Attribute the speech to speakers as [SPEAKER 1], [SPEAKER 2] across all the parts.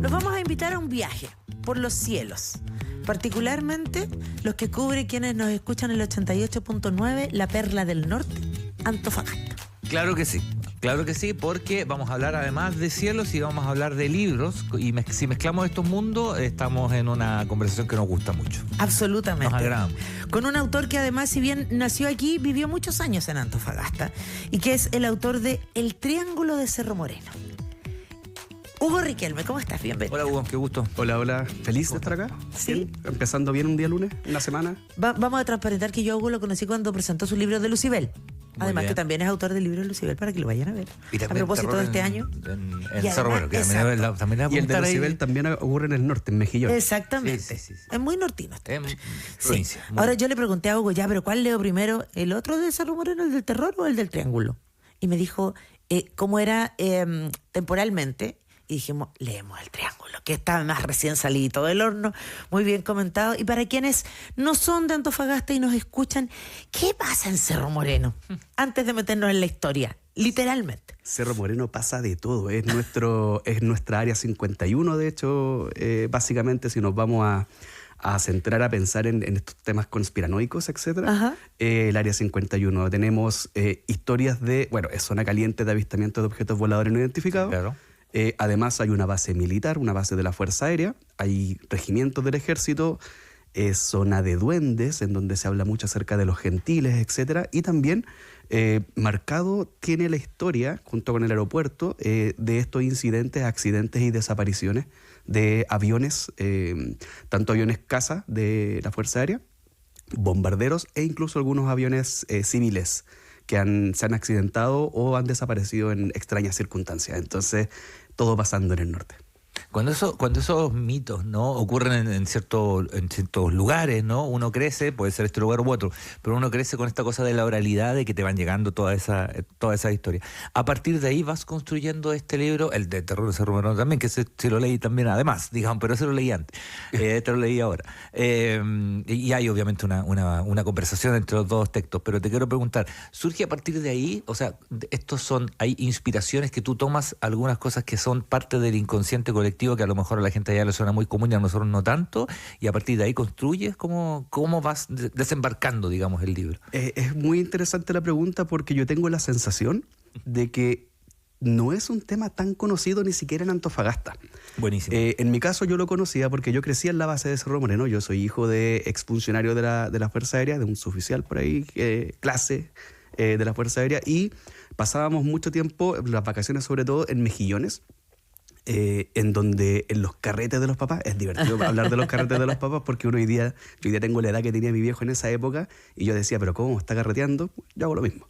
[SPEAKER 1] Los vamos a invitar a un viaje por los cielos, particularmente los que cubre quienes nos escuchan en el 88.9, la Perla del Norte, Antofagasta.
[SPEAKER 2] Claro que sí, porque vamos a hablar además de cielos y vamos a hablar de libros, y si mezclamos estos mundos estamos en una conversación que nos gusta mucho.
[SPEAKER 1] Absolutamente.
[SPEAKER 2] Nos agrada.
[SPEAKER 1] Con un autor que además, si bien nació aquí, vivió muchos años en Antofagasta, y que es el autor de El Triángulo de Cerro Moreno. Hugo Riquelme, ¿cómo estás? Bienvenido.
[SPEAKER 2] Hola Hugo, qué gusto.
[SPEAKER 3] Hola, feliz de estar acá.
[SPEAKER 1] Sí.
[SPEAKER 3] Bien, empezando bien un día lunes, una semana.
[SPEAKER 1] Vamos a transparentar que yo a Hugo lo conocí cuando presentó su libro de Lucibel. Además
[SPEAKER 2] bien.
[SPEAKER 1] que también es autor del libro de Lucibel, para que lo vayan a ver.
[SPEAKER 2] Y
[SPEAKER 1] A propósito de este año.
[SPEAKER 2] En Cerro Moreno, que también
[SPEAKER 3] Y el de Lucibel también ocurre en el norte, en Mejillón.
[SPEAKER 1] Exactamente.
[SPEAKER 2] Sí.
[SPEAKER 1] Es muy nortino.
[SPEAKER 2] Provincia.
[SPEAKER 1] Sí. Ahora yo le pregunté a Hugo, pero ¿cuál leo primero? ¿El otro de Cerro Moreno, el del terror, o el del triángulo? Y me dijo cómo era temporalmente. Y dijimos, leemos El Triángulo, que está más recién salido del horno, muy bien comentado. Y para quienes no son de Antofagasta y nos escuchan, ¿qué pasa en Cerro Moreno? Antes de meternos en la historia, literalmente.
[SPEAKER 3] Cerro Moreno pasa de todo, es nuestra área 51, de hecho, básicamente si nos vamos a centrar a pensar en estos temas conspiranoicos, etcétera. El área 51, tenemos historias es zona caliente de avistamiento de objetos voladores no identificados.
[SPEAKER 2] Claro.
[SPEAKER 3] Además hay una base militar, una base de la Fuerza Aérea, hay regimientos del ejército, zona de duendes, en donde se habla mucho acerca de los gentiles, etcétera, y también marcado tiene la historia, junto con el aeropuerto, de estos incidentes, accidentes y desapariciones de aviones, tanto aviones caza de la Fuerza Aérea, bombarderos e incluso algunos aviones civiles que se han accidentado o han desaparecido en extrañas circunstancias. Entonces, todo pasando en el norte.
[SPEAKER 2] Cuando esos mitos, ¿no?, ocurren en ciertos lugares, ¿no?, uno crece, puede ser este lugar u otro, pero uno crece con esta cosa de la oralidad, de que te van llegando toda esa historia. A partir de ahí vas construyendo este libro, el de Terror de Cerro Moreno también, que se lo leí también además, digamos, pero ese lo leí antes, te lo leí ahora. Y hay obviamente una conversación entre los dos textos, pero te quiero preguntar, ¿surge a partir de ahí? O sea, hay inspiraciones que tú tomas, algunas cosas que son parte del inconsciente colectivo, que a lo mejor a la gente allá le suena muy común y a nosotros no tanto, y a partir de ahí construyes. ¿Cómo vas desembarcando, digamos, el libro?
[SPEAKER 3] Es muy interesante la pregunta, porque yo tengo la sensación de que no es un tema tan conocido ni siquiera en Antofagasta.
[SPEAKER 2] Buenísimo.
[SPEAKER 3] En mi caso yo lo conocía porque yo crecí en la base de Cerro Moreno. Yo soy hijo de exfuncionario de la Fuerza Aérea, de un suboficial por ahí, clase de la Fuerza Aérea, y pasábamos mucho tiempo, las vacaciones sobre todo, en Mejillones, en donde en los carretes de los papás, es divertido hablar de los carretes de los papás, porque yo hoy día tengo la edad que tenía mi viejo en esa época, y yo decía, pero ¿cómo está carreteando? Yo hago lo mismo.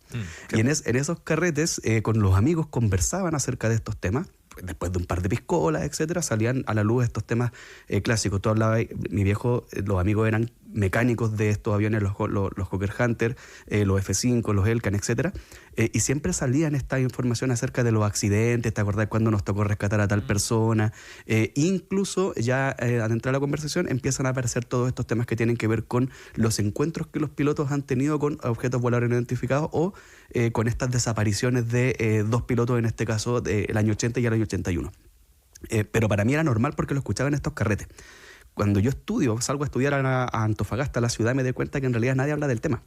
[SPEAKER 3] Y en esos carretes, con los amigos conversaban acerca de estos temas. Después de un par de piscolas, etcétera, salían a la luz estos temas clásicos. Tú hablabas, mi viejo, los amigos eran mecánicos de estos aviones, los Hawker Hunter, los F-5, los Elcan, etcétera, y siempre salían esta información acerca de los accidentes. ¿Te acordás cuando nos tocó rescatar a tal persona? Incluso ya al entrar a la conversación empiezan a aparecer todos estos temas que tienen que ver con los encuentros que los pilotos han tenido con objetos voladores no identificados, o con estas desapariciones de dos pilotos, en este caso del año 80 y el año 81. Pero para mí era normal porque lo escuchaba en estos carretes. Cuando yo salgo a estudiar a Antofagasta, a la ciudad, me doy cuenta que en realidad nadie habla del tema.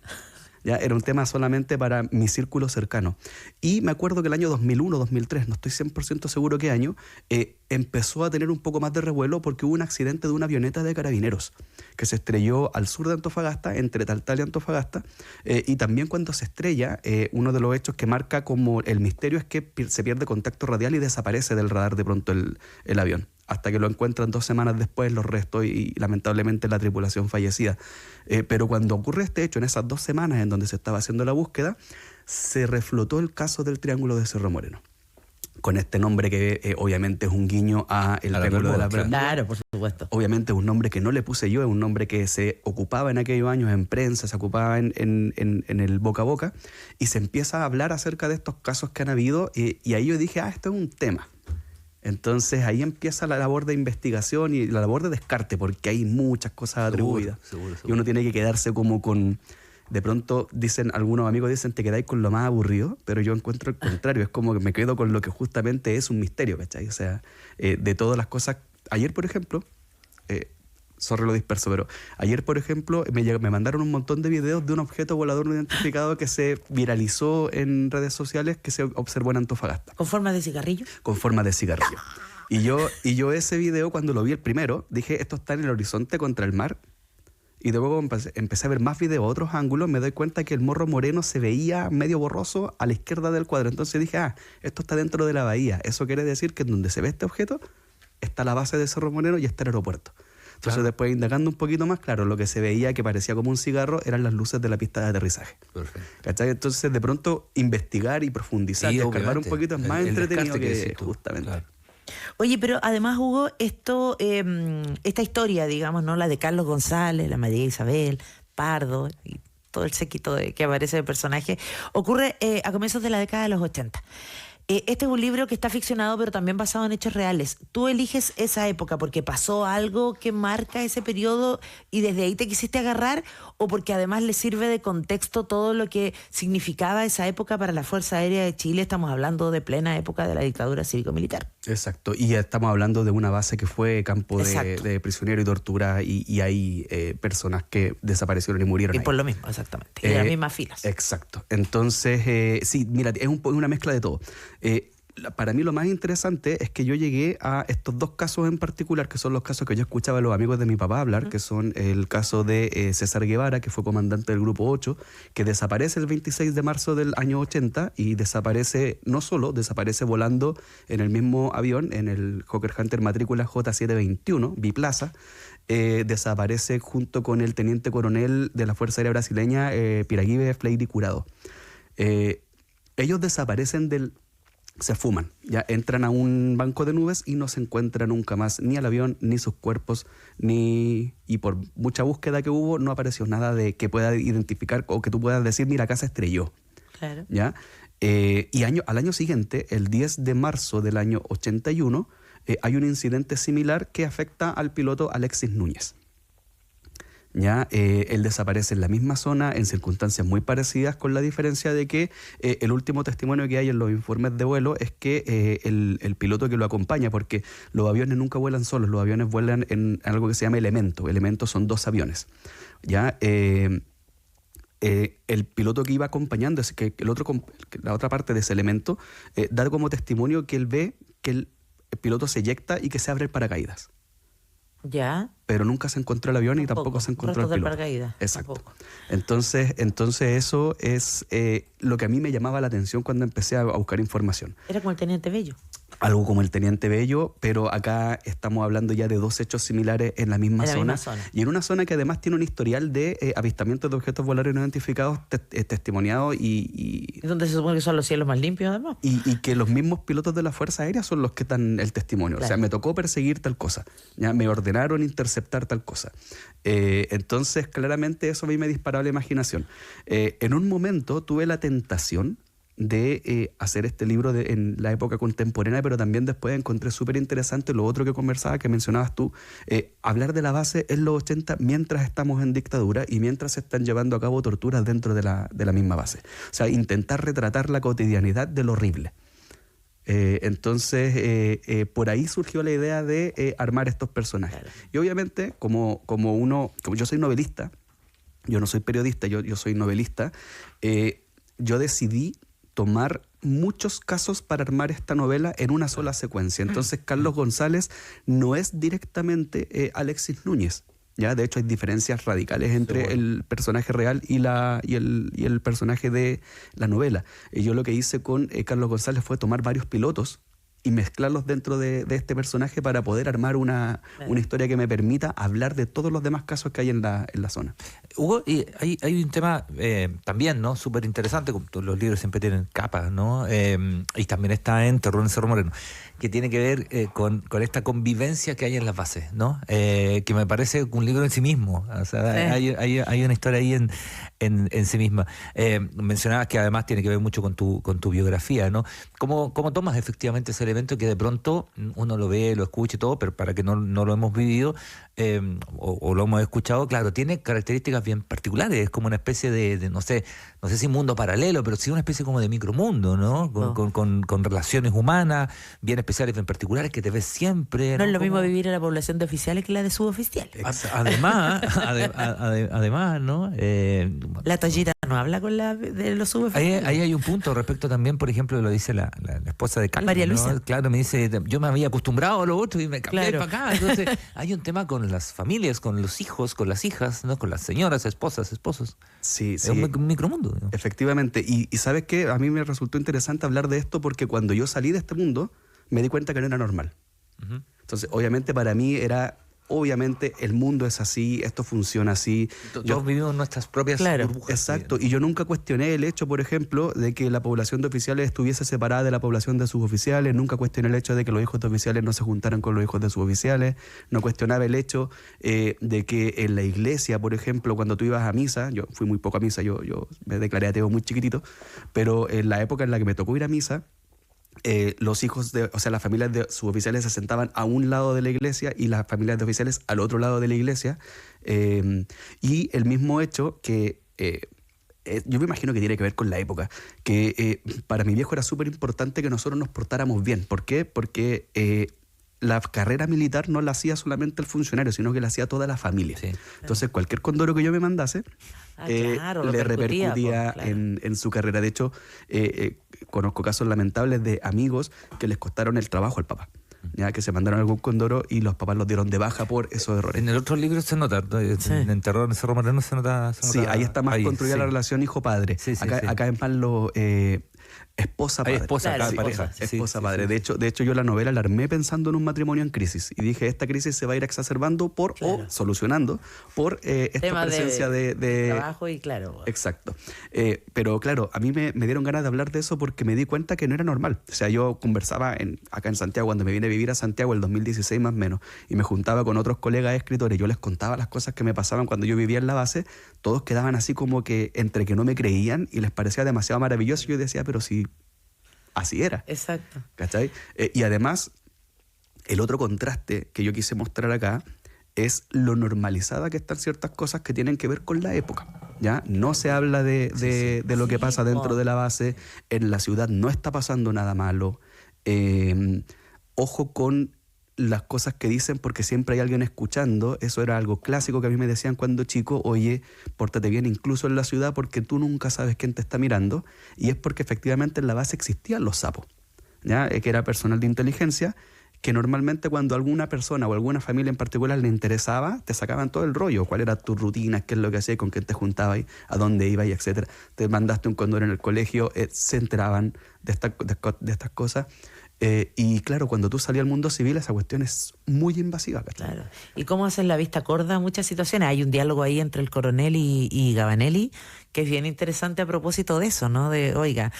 [SPEAKER 3] Ya era un tema solamente para mi círculo cercano. Y me acuerdo que el año 2001, 2003, no estoy 100% seguro qué año, empezó a tener un poco más de revuelo porque hubo un accidente de una avioneta de carabineros que se estrelló al sur de Antofagasta, entre Taltal y Antofagasta. Y también cuando se estrella, uno de los hechos que marca como el misterio es que se pierde contacto radial y desaparece del radar de pronto el avión, hasta que lo encuentran 2 semanas después los restos y lamentablemente la tripulación fallecida. Pero cuando ocurre este hecho, en esas 2 semanas en donde se estaba haciendo la búsqueda, se reflotó el caso del Triángulo de Cerro Moreno, con este nombre que obviamente es un guiño a el Triángulo de las Bermudas.
[SPEAKER 1] Claro, por supuesto.
[SPEAKER 3] Obviamente es un nombre que no le puse yo, es un nombre que se ocupaba en aquellos años en prensa, se ocupaba en el boca a boca, y se empieza a hablar acerca de estos casos que han habido, y ahí yo dije, esto es un tema. Entonces ahí empieza la labor de investigación y la labor de descarte, porque hay muchas cosas atribuidas. Seguro. Y uno tiene que quedarse como con... De pronto algunos amigos dicen, te quedáis con lo más aburrido, pero yo encuentro el contrario, es como que me quedo con lo que justamente es un misterio, ¿cachai? O sea, de todas las cosas ayer, por ejemplo, sorry lo disperso, pero ayer, por ejemplo, me mandaron un montón de videos de un objeto volador no identificado que se viralizó en redes sociales que se observó en Antofagasta.
[SPEAKER 1] ¿Con forma de cigarrillo?
[SPEAKER 3] Con forma de cigarrillo. Y yo ese video, cuando lo vi el primero, dije, esto está en el horizonte contra el mar. Y luego empecé a ver más videos, otros ángulos, me doy cuenta que el Morro Moreno se veía medio borroso a la izquierda del cuadro. Entonces dije, esto está dentro de la bahía. Eso quiere decir que en donde se ve este objeto está la base de Cerro Moreno y está el aeropuerto. Entonces
[SPEAKER 2] Claro.
[SPEAKER 3] después, indagando un poquito más, claro, lo que se veía que parecía como un cigarro eran las luces de la pista de aterrizaje.
[SPEAKER 2] Perfecto.
[SPEAKER 3] ¿Cachai? Entonces de pronto investigar y profundizar
[SPEAKER 2] Sí,
[SPEAKER 3] y escarbar un
[SPEAKER 2] obviamente.
[SPEAKER 3] poquito es más
[SPEAKER 2] El
[SPEAKER 3] entretenido
[SPEAKER 2] descarte que
[SPEAKER 3] que
[SPEAKER 2] decís tú.
[SPEAKER 3] justamente.
[SPEAKER 2] Claro.
[SPEAKER 1] Oye, pero además, Hugo, esta historia, digamos, ¿no? La de Carlos González, la María Isabel, Pardo y todo el séquito que aparece de personaje, ocurre a comienzos de la década de los 80. Este es un libro que está ficcionado, pero también basado en hechos reales. Tú eliges esa época porque pasó algo que marca ese periodo y desde ahí te quisiste agarrar, o porque además le sirve de contexto todo lo que significaba esa época para la Fuerza Aérea de Chile. Estamos hablando de plena época de la dictadura cívico-militar.
[SPEAKER 3] Exacto, y ya estamos hablando de una base que fue campo
[SPEAKER 1] Exacto.
[SPEAKER 3] de prisionero y tortura y hay personas que desaparecieron y murieron
[SPEAKER 1] Y
[SPEAKER 3] ahí.
[SPEAKER 1] por lo mismo, exactamente. Y de las mismas filas.
[SPEAKER 3] Exacto. Entonces, sí, mira, es una mezcla de todo. Para mí lo más interesante es que yo llegué a estos dos casos en particular, que son los casos que yo escuchaba a los amigos de mi papá hablar, que son el caso de César Guevara, que fue comandante del Grupo 8, que desaparece el 26 de marzo del año 80 y desaparece, no solo, desaparece volando en el mismo avión, en el Hawker Hunter matrícula J721, biplaza, desaparece junto con el teniente coronel de la Fuerza Aérea Brasileña, Piraguibe Freire Curado. Ellos desaparecen se fuman, ya entran a un banco de nubes y no se encuentra nunca más ni el avión, ni sus cuerpos, y por mucha búsqueda que hubo, no apareció nada de que pueda identificar o que tú puedas decir, mira, acá se estrelló.
[SPEAKER 1] Claro.
[SPEAKER 3] ¿Ya? Y al año siguiente, el 10 de marzo del año 81, hay un incidente similar que afecta al piloto Alexis Núñez. ¿Ya? Él desaparece en la misma zona, en circunstancias muy parecidas, con la diferencia de que el último testimonio que hay en los informes de vuelo es que el piloto que lo acompaña, porque los aviones nunca vuelan solos, los aviones vuelan en algo que se llama elemento. Elementos son dos aviones. ¿Ya? El piloto que iba acompañando, es que la otra parte de ese elemento, da como testimonio que él ve que el piloto se eyecta y que se abre el paracaídas.
[SPEAKER 1] Ya.
[SPEAKER 3] Pero nunca se encontró el avión y tampoco se encontró el
[SPEAKER 1] del
[SPEAKER 3] piloto.
[SPEAKER 1] paracaídas.
[SPEAKER 3] Exacto.
[SPEAKER 1] Tampoco.
[SPEAKER 3] Entonces eso es lo que a mí me llamaba la atención cuando empecé a buscar información.
[SPEAKER 1] Era como el teniente Bello.
[SPEAKER 3] Algo como el Teniente Bello, pero acá estamos hablando ya de dos hechos similares en la misma zona. Y en una zona que además tiene un historial de avistamientos de objetos voladores no identificados testimoniados
[SPEAKER 1] Y donde se supone que son los cielos más limpios, además.
[SPEAKER 3] y que los mismos pilotos de la Fuerza Aérea son los que dan el testimonio.
[SPEAKER 1] Claro.
[SPEAKER 3] O sea, me tocó perseguir tal cosa, ya me ordenaron interceptar tal cosa. Entonces, claramente eso a mí me disparaba la imaginación. En un momento tuve la tentación de hacer este libro en la época contemporánea, pero también después encontré súper interesante lo otro que conversaba, que mencionabas tú, hablar de la base en los 80 mientras estamos en dictadura y mientras se están llevando a cabo torturas dentro de la misma base. O sea, intentar retratar la cotidianidad de lo horrible. Entonces, por ahí surgió la idea de armar estos personajes.
[SPEAKER 1] Claro.
[SPEAKER 3] Y obviamente, como yo soy novelista, yo no soy periodista, yo soy novelista, yo decidí tomar muchos casos para armar esta novela en una sola secuencia. Entonces, Carlos González no es directamente Alexis Núñez. ¿Ya? De hecho, hay diferencias radicales entre el personaje real y el personaje de la novela. Yo lo que hice con Carlos González fue tomar varios pilotos y mezclarlos dentro de este personaje para poder armar una historia que me permita hablar de todos los demás casos que hay en la zona.
[SPEAKER 2] Hugo, y hay un tema también, ¿no? Súper interesante, como todos los libros siempre tienen capas, ¿no? Y también está en Terror en Cerro Moreno, que tiene que ver con esta convivencia que hay en las bases, ¿no? Que me parece un libro en sí mismo. O sea,
[SPEAKER 1] Sí.
[SPEAKER 2] hay una historia ahí en sí misma. Mencionabas que además tiene que ver mucho con tu biografía, ¿no? ¿Cómo tomas efectivamente ese elemento que de pronto uno lo ve, lo escucha y todo, pero para que no lo hemos vivido o lo hemos escuchado, claro, tiene características bien particulares, es como una especie de no sé si mundo paralelo, pero sí una especie como de micromundo, ¿no? Con relaciones humanas bien especiales, bien particulares, que te ves siempre.
[SPEAKER 1] No es lo mismo vivir en la población de oficiales que la de suboficiales.
[SPEAKER 2] Además, ¿no?
[SPEAKER 1] La Toyita no habla con la de los suboficiales.
[SPEAKER 2] Ahí hay un punto respecto también, por ejemplo, lo dice la esposa de Carlos,
[SPEAKER 1] María
[SPEAKER 2] ¿no?
[SPEAKER 1] Luisa.
[SPEAKER 2] Claro, me dice, yo me había acostumbrado a lo otro y me cambié
[SPEAKER 1] Claro.
[SPEAKER 2] para acá. Entonces, hay un tema con las familias, con los hijos, con las hijas, ¿no? Con las señoras, esposas, esposos.
[SPEAKER 3] Sí,
[SPEAKER 2] Es un micromundo, ¿no?
[SPEAKER 3] efectivamente. Y ¿sabes qué? A mí me resultó interesante hablar de esto porque cuando yo salí de este mundo me di cuenta que no era normal.
[SPEAKER 2] Ujú.
[SPEAKER 3] Entonces, obviamente para mí era, obviamente el mundo es así, esto funciona así.
[SPEAKER 2] Todos vivimos nuestras propias
[SPEAKER 1] Claro.
[SPEAKER 2] burbujas.
[SPEAKER 3] Exacto, y yo nunca cuestioné el hecho, por ejemplo, de que la población de oficiales estuviese separada de la población de suboficiales, nunca cuestioné el hecho de que los hijos de oficiales no se juntaran con los hijos de suboficiales, no cuestionaba el hecho de que en la iglesia, por ejemplo, cuando tú ibas a misa, yo fui muy poco a misa, yo me declaré ateo muy chiquitito, pero en la época en la que me tocó ir a misa, los hijos las familias de suboficiales se sentaban a un lado de la iglesia y las familias de oficiales al otro lado de la iglesia. Y el mismo hecho que yo me imagino que tiene que ver con la época, que para mi viejo era súper importante que nosotros nos portáramos bien. ¿Por qué? Porque la carrera militar no la hacía solamente el funcionario, sino que la hacía toda la familia.
[SPEAKER 2] Sí.
[SPEAKER 3] Entonces, cualquier condoro que yo me mandase,
[SPEAKER 1] Claro,
[SPEAKER 3] le
[SPEAKER 1] repercutía,
[SPEAKER 3] repercutía
[SPEAKER 1] claro.
[SPEAKER 3] en su carrera. De hecho, conozco casos lamentables de amigos que les costaron el trabajo al papá, ya que se mandaron algún condoro y los papás los dieron de baja por esos errores.
[SPEAKER 2] En el otro libro se nota,
[SPEAKER 1] Sí.
[SPEAKER 2] en Terror en Cerro Moreno se nota.
[SPEAKER 3] Sí, ahí está más construida la relación hijo-padre.
[SPEAKER 2] Sí, sí,
[SPEAKER 3] acá,
[SPEAKER 2] sí.
[SPEAKER 3] acá en Pablo, esposa-padre.
[SPEAKER 2] Hay esposa,
[SPEAKER 1] Claro,
[SPEAKER 2] acá, pareja.
[SPEAKER 1] esposa,
[SPEAKER 2] Sí,
[SPEAKER 3] Esposa-padre.
[SPEAKER 2] sí, sí.
[SPEAKER 3] De hecho, yo la novela la armé pensando en un matrimonio en crisis. Y dije, esta crisis se va a ir exacerbando o solucionando por esta
[SPEAKER 1] Tema
[SPEAKER 3] presencia de
[SPEAKER 1] trabajo y claro.
[SPEAKER 3] Exacto. Pero claro, a mí me dieron ganas de hablar de eso porque me di cuenta que no era normal. O sea, yo conversaba acá en Santiago, cuando me vine a vivir a Santiago el 2016 más o menos, y me juntaba con otros colegas escritores, yo les contaba las cosas que me pasaban cuando yo vivía en la base, todos quedaban así como que entre que no me creían y les parecía demasiado maravilloso. Y yo decía, pero si así era.
[SPEAKER 1] Exacto.
[SPEAKER 3] ¿Cachai? Y además, el otro contraste que yo quise mostrar acá es lo normalizada que están ciertas cosas que tienen que ver con la época. ¿Ya? No se habla de lo que pasa dentro de la base. En la ciudad no está pasando nada malo. Ojo con las cosas que dicen porque siempre hay alguien escuchando. Eso era algo clásico que a mí me decían cuando chico. Oye, pórtate bien incluso en la ciudad porque tú nunca sabes quién te está mirando. Y es porque efectivamente en la base existían los sapos, ¿ya? Que era personal de inteligencia, que normalmente cuando alguna persona o alguna familia en particular le interesaba, te sacaban todo el rollo, cuál era tu rutina, qué es lo que hacías, con quién te juntabas, a dónde ibas, etcétera. Te mandaste un condoro en el colegio, se enteraban de estas cosas. Y claro, cuando tú salías al mundo civil, esa cuestión es muy invasiva, ¿cachai?
[SPEAKER 1] Claro. ¿Y cómo hacen la vista corta a muchas situaciones? Hay un diálogo ahí entre el coronel y Gabanelli que es bien interesante a propósito de eso, ¿no? De, oiga,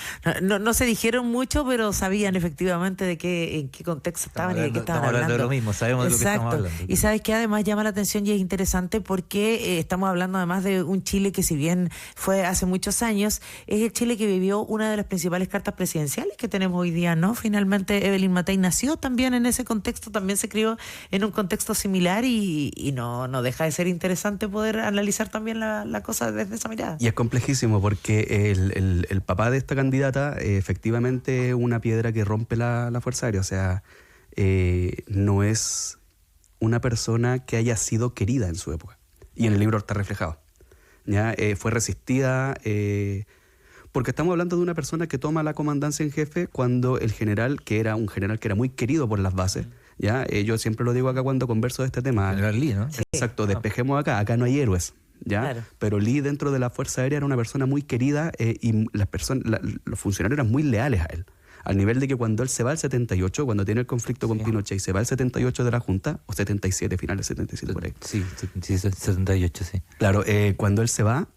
[SPEAKER 1] no se dijeron mucho, pero sabían efectivamente en qué contexto estaban y de qué estaban hablando.
[SPEAKER 2] Estamos hablando de lo mismo, sabemos de lo que estamos hablando.
[SPEAKER 1] Y sabes que además llama la atención y es interesante porque estamos hablando además de un Chile que si bien fue hace muchos años, es el Chile que vivió una de las principales cartas presidenciales que tenemos hoy día, ¿no? Finalmente Evelyn Matei nació también en ese contexto, también se crió en un contexto similar y no deja de ser interesante poder analizar también la cosa desde esa mirada.
[SPEAKER 3] Y es complejísimo porque el papá de esta candidata efectivamente es una piedra que rompe la Fuerza Aérea. O sea, no es una persona que haya sido querida en su época. Y en el libro está reflejado. ¿Ya? Fue resistida porque estamos hablando de una persona que toma la comandancia en jefe cuando el general, que era un general que era muy querido por las bases, ¿ya? Yo siempre lo digo acá cuando converso de este tema.
[SPEAKER 2] General Lee, ¿no?
[SPEAKER 3] Exacto, despejemos acá no hay héroes. ¿Ya?
[SPEAKER 1] Claro.
[SPEAKER 3] Pero Lee dentro de la Fuerza Aérea era una persona muy querida y los funcionarios eran muy leales a él. Al nivel de que cuando él se va al 78, cuando tiene el conflicto con Pinochet y se va al 78 de la Junta, o 77, finales 77 por ahí.
[SPEAKER 2] Sí, 78, sí.
[SPEAKER 3] Claro, cuando él se van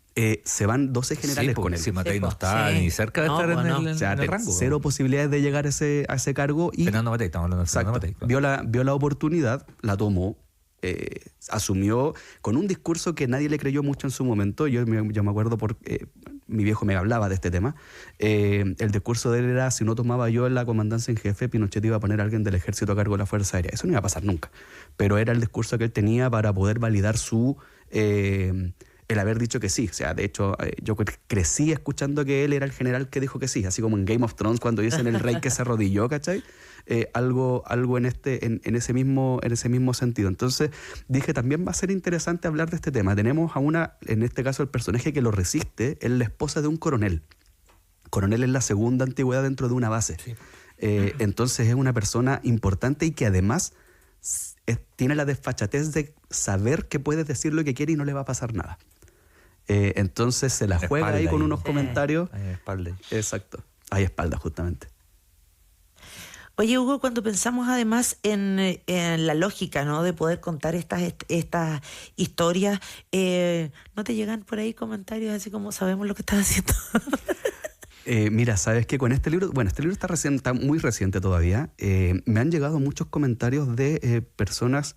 [SPEAKER 3] 12 generales con él.
[SPEAKER 2] Si Matei no
[SPEAKER 1] Sí,
[SPEAKER 2] está
[SPEAKER 1] sí.
[SPEAKER 2] ni cerca de
[SPEAKER 1] No,
[SPEAKER 2] estar
[SPEAKER 1] bueno.
[SPEAKER 2] en
[SPEAKER 3] O sea,
[SPEAKER 2] el rango.
[SPEAKER 3] cero posibilidades de llegar a ese cargo y
[SPEAKER 2] Fernando Matei, estamos hablando de Fernando
[SPEAKER 3] exacto,
[SPEAKER 2] Matei. Claro.
[SPEAKER 3] vio la oportunidad, la tomó, asumió con un discurso que nadie le creyó mucho en su momento. Yo me acuerdo mi viejo me hablaba de este tema. El discurso de él era: si no tomaba yo la comandancia en jefe, Pinochet iba a poner a alguien del ejército a cargo de la Fuerza Aérea. Eso no iba a pasar nunca. Pero era el discurso que él tenía para poder validar el haber dicho que sí. O sea, de hecho, yo crecí escuchando que él era el general que dijo que sí, así como en Game of Thrones cuando dicen el rey que se arrodilló, ¿cachai? Algo en ese mismo sentido. Entonces dije, también va a ser interesante hablar de este tema. Tenemos en este caso, el personaje que lo resiste es la esposa de un coronel. Coronel es la segunda antigüedad dentro de una base. Sí. Entonces es una persona importante y que además tiene la desfachatez de saber que puede decir lo que quiere y no le va a pasar nada. Entonces se la juega ahí con unos comentarios.
[SPEAKER 2] Hay espalda.
[SPEAKER 3] Exacto. Hay espalda, justamente.
[SPEAKER 1] Oye, Hugo, cuando pensamos además en la lógica, ¿no?, de poder contar estas historias, ¿no te llegan por ahí comentarios así como sabemos lo que estás haciendo?
[SPEAKER 3] Mira, sabes que con este libro, bueno, este libro está muy reciente todavía. Me han llegado muchos comentarios de personas.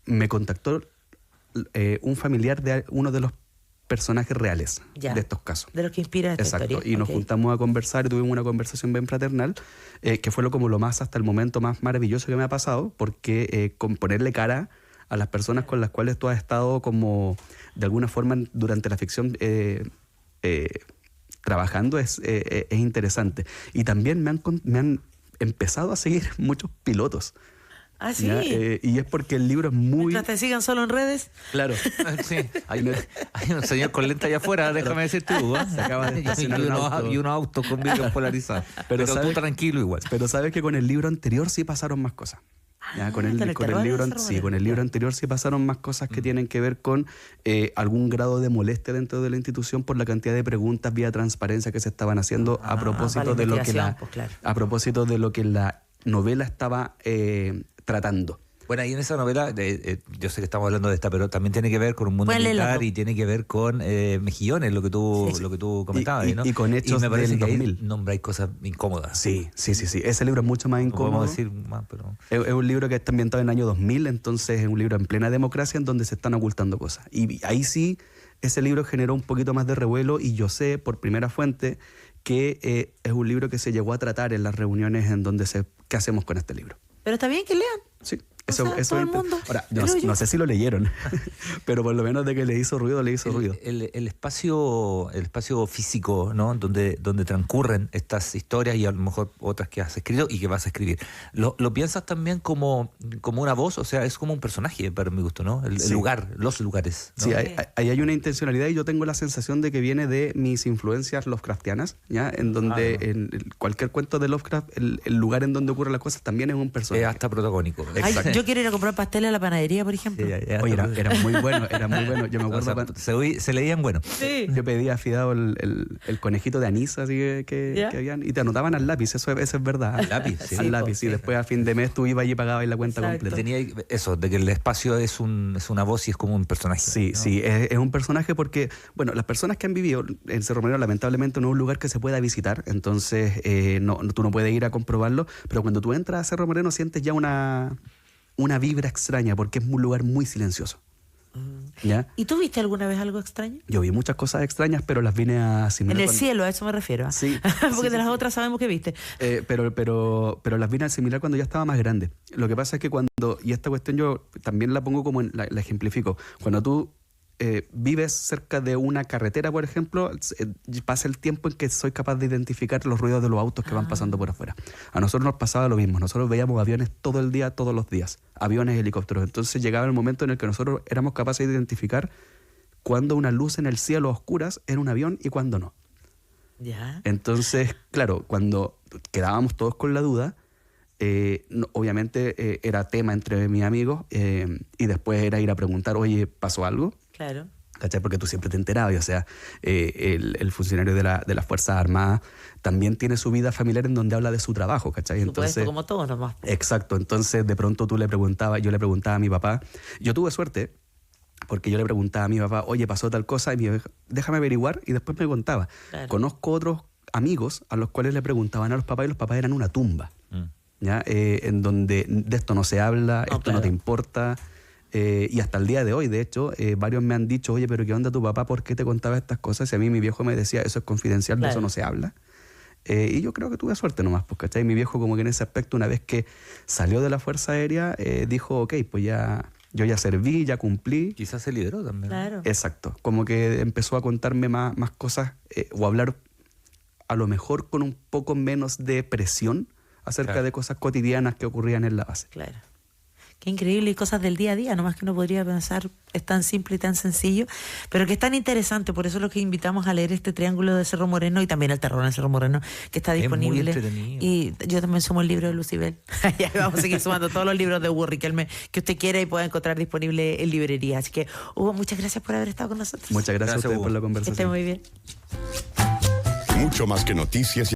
[SPEAKER 3] Me contactó un familiar de uno de los personajes reales de estos casos.
[SPEAKER 1] De los que inspira esta historia.
[SPEAKER 3] Y nos juntamos a conversar y tuvimos una conversación bien fraternal, que fue lo más hasta el momento más maravilloso que me ha pasado, porque con ponerle cara a las personas con las cuales tú has estado como de alguna forma durante la ficción trabajando es interesante. Y también me han empezado a seguir muchos pilotos.
[SPEAKER 1] Ah, sí.
[SPEAKER 3] Y es porque el libro es muy...
[SPEAKER 1] Mientras te sigan solo en redes.
[SPEAKER 3] Claro.
[SPEAKER 2] Sí. Hay un señor con lenta allá afuera, déjame decirte, Hugo.
[SPEAKER 3] Se acaba de estacionar
[SPEAKER 2] y unos autos con vidrios polarizados. Pero tú tranquilo igual.
[SPEAKER 3] Pero sabes que con el libro anterior sí pasaron más cosas. Con el libro anterior sí pasaron más cosas que tienen que ver con algún grado de molestia dentro de la institución por la cantidad de preguntas vía transparencia que se estaban haciendo a propósito de lo que la novela estaba tratando.
[SPEAKER 2] Bueno, y en esa novela, yo sé que estamos hablando de esta, pero también tiene que ver con un mundo militar y tiene que ver con mejillones, lo que tú comentabas, ¿no?
[SPEAKER 3] Y con hechos
[SPEAKER 2] me parece
[SPEAKER 3] del
[SPEAKER 2] que
[SPEAKER 3] 2000.
[SPEAKER 2] Ahí nombráis cosas incómodas.
[SPEAKER 3] Sí. Ese libro es mucho más incómodo.
[SPEAKER 2] No podemos decir más, pero...
[SPEAKER 3] Es un libro que está ambientado en el año 2000, entonces es un libro en plena democracia en donde se están ocultando cosas. Y ahí sí, ese libro generó un poquito más de revuelo y yo sé por primera fuente que es un libro que se llegó a tratar en las reuniones en donde ¿qué hacemos con este libro?
[SPEAKER 1] Pero está bien que lean.
[SPEAKER 3] Sí.
[SPEAKER 1] Todo el mundo.
[SPEAKER 3] Ahora, no sé si lo leyeron, pero por lo menos de que le hizo ruido.
[SPEAKER 2] El espacio físico, ¿no?, donde transcurren estas historias y a lo mejor otras que has escrito y que vas a escribir, ¿lo piensas también como una voz? O sea, es como un personaje para mi gusto, ¿no? El lugar, los lugares, ¿no?
[SPEAKER 3] Sí, ahí hay una intencionalidad y yo tengo la sensación de que viene de mis influencias Lovecraftianas, ¿ya? En donde en cualquier cuento de Lovecraft, el lugar en donde ocurren las cosas también es un personaje.
[SPEAKER 2] Es hasta protagónico.
[SPEAKER 1] Exacto. Yo quiero ir a comprar pasteles a la panadería, por ejemplo.
[SPEAKER 2] Sí,
[SPEAKER 3] oye, era muy bueno. Yo me acuerdo
[SPEAKER 2] se leían bueno.
[SPEAKER 1] Sí.
[SPEAKER 3] Yo pedía a Fidao el conejito de anís así que habían, y te anotaban al lápiz, eso es verdad.
[SPEAKER 2] Al lápiz, sí.
[SPEAKER 3] Al lápiz, sí. Después a fin de mes tú ibas y pagabas la cuenta completa.
[SPEAKER 2] Tenía eso, de que el espacio es una voz y es como un personaje.
[SPEAKER 3] Sí, ¿no? Sí, es un personaje porque, bueno, las personas que han vivido en Cerro Moreno lamentablemente no es un lugar que se pueda visitar, entonces tú no puedes ir a comprobarlo, pero cuando tú entras a Cerro Moreno sientes ya una vibra extraña porque es un lugar muy silencioso. ¿Ya?
[SPEAKER 1] ¿Y tú viste alguna vez algo extraño?
[SPEAKER 3] Yo vi muchas cosas extrañas, pero las vine a asimilar.
[SPEAKER 1] En el cielo, a eso me refiero.
[SPEAKER 3] Sí.
[SPEAKER 1] Porque de las otras sabemos que viste.
[SPEAKER 3] Pero las vine a asimilar cuando ya estaba más grande. Lo que pasa es que y esta cuestión yo también la pongo como, la ejemplifico. Cuando tú vives cerca de una carretera, por ejemplo, pasa el tiempo en que soy capaz de identificar los ruidos de los autos que van pasando por afuera. A nosotros nos pasaba lo mismo. Nosotros veíamos aviones todo el día, todos los días. Aviones, helicópteros. Entonces llegaba el momento en el que nosotros éramos capaces de identificar cuándo una luz en el cielo a oscuras era un avión y cuándo no.
[SPEAKER 1] Ya.
[SPEAKER 3] Entonces, claro, cuando quedábamos todos con la duda, obviamente era tema entre mis amigos y después era ir a preguntar, oye, ¿pasó algo?
[SPEAKER 1] Claro.
[SPEAKER 3] ¿Cachai? Porque tú siempre te enterabas, o sea, el funcionario de las Fuerzas Armadas también tiene su vida familiar en donde habla de su trabajo, ¿cachai?
[SPEAKER 1] Entonces, como todos nomás.
[SPEAKER 3] Exacto, entonces de pronto yo le preguntaba a mi papá, yo tuve suerte, porque yo le preguntaba a mi papá, oye, pasó tal cosa, y me dijo, déjame averiguar, y después me contaba. Claro. Conozco otros amigos a los cuales le preguntaban a los papás y los papás eran una tumba. ¿ya? En donde de esto no se habla, esto
[SPEAKER 1] claro.
[SPEAKER 3] no te importa. Y hasta el día de hoy, de hecho, varios me han dicho, oye, pero ¿qué onda tu papá? ¿Por qué te contaba estas cosas? Y a mí mi viejo me decía, eso es confidencial, de eso no se habla. Y yo creo que tuve suerte nomás, porque ¿cachai? Mi viejo como que en ese aspecto, una vez que salió de la Fuerza Aérea, dijo, ok, pues yo ya serví, ya cumplí.
[SPEAKER 2] Quizás se liberó también.
[SPEAKER 1] Claro.
[SPEAKER 3] Exacto, como que empezó a contarme más cosas o a hablar a lo mejor con un poco menos de presión acerca
[SPEAKER 2] Claro.
[SPEAKER 3] de cosas cotidianas que ocurrían en la base.
[SPEAKER 1] Claro. Qué increíble, y cosas del día a día, nomás que uno podría pensar, es tan simple y tan sencillo, pero que es tan interesante. Por eso es lo que invitamos a leer este Triángulo de Cerro Moreno y también el terror en Cerro Moreno, que está
[SPEAKER 2] Es muy
[SPEAKER 1] disponible.
[SPEAKER 2] entretenido.
[SPEAKER 1] Y yo también sumo el libro de Lucibel. Ya vamos a seguir sumando todos los libros de Hugo Riquelme que usted quiera y pueda encontrar disponible en librería. Así que, Hugo, muchas gracias por haber estado con nosotros.
[SPEAKER 3] Muchas gracias a
[SPEAKER 2] Gracias,
[SPEAKER 3] ustedes por
[SPEAKER 2] Hugo.
[SPEAKER 3] la
[SPEAKER 1] Que
[SPEAKER 3] conversación.
[SPEAKER 1] esté muy bien.
[SPEAKER 4] Mucho más que noticias.